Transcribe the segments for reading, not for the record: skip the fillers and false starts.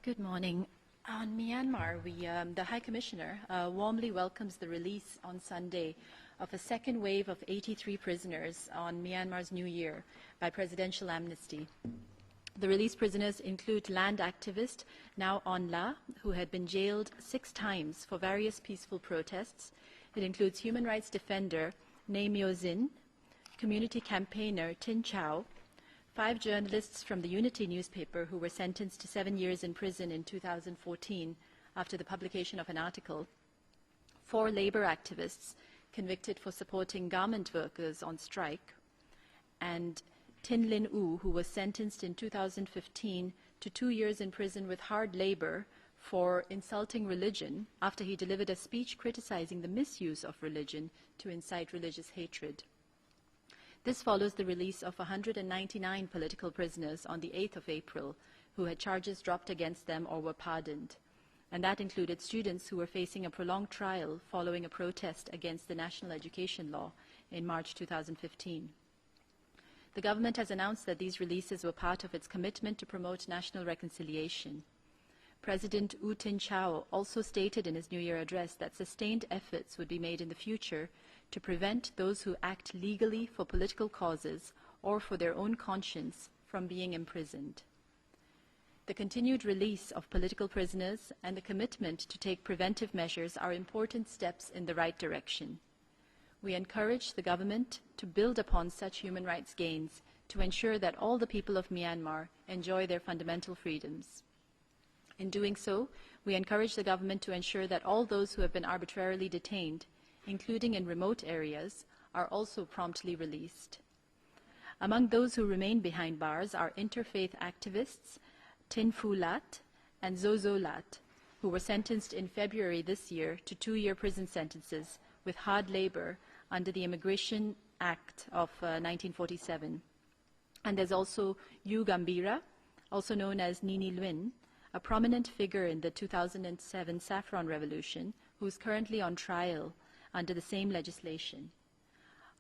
Good morning. On Myanmar, the High Commissioner warmly welcomes the release on Sunday of a second wave of 83 prisoners on Myanmar's New Year by Presidential Amnesty. The released prisoners include land activist Now On La, who had been jailed 6 times for various peaceful protests. It includes human rights defender Ne Myo Zin, community campaigner Tin Chow, 5 journalists from the Unity newspaper who were sentenced to 7 years in prison in 2014 after the publication of an article, 4 labor activists convicted for supporting garment workers on strike, and Tin Lin U, who was sentenced in 2015 to 2 years in prison with hard labor for insulting religion after he delivered a speech criticizing the misuse of religion to incite religious hatred. This follows the release of 199 political prisoners on the 8th of April who had charges dropped against them or were pardoned. And that included students who were facing a prolonged trial following a protest against the national education law in March 2015. The government has announced that these releases were part of its commitment to promote national reconciliation. President U Tin Chow also stated in his New Year address that sustained efforts would be made in the future to prevent those who act legally for political causes or for their own conscience from being imprisoned. The continued release of political prisoners and the commitment to take preventive measures are important steps in the right direction. We encourage the government to build upon such human rights gains to ensure that all the people of Myanmar enjoy their fundamental freedoms. In doing so, we encourage the government to ensure that all those who have been arbitrarily detained, including in remote areas, are also promptly released. Among those who remain behind bars are interfaith activists Tin Phu Lat and Zozo Lat, who were sentenced in February this year to 2-year prison sentences with hard labor under the Immigration Act of 1947. And there's also Yu Gambira, also known as Nini Luin, a prominent figure in the 2007 Saffron Revolution, who is currently on trial under the same legislation.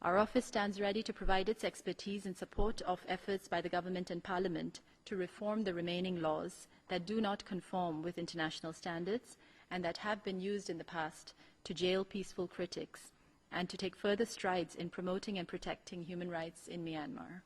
Our office stands ready to provide its expertise in support of efforts by the government and parliament to reform the remaining laws that do not conform with international standards and that have been used in the past to jail peaceful critics, and to take further strides in promoting and protecting human rights in Myanmar.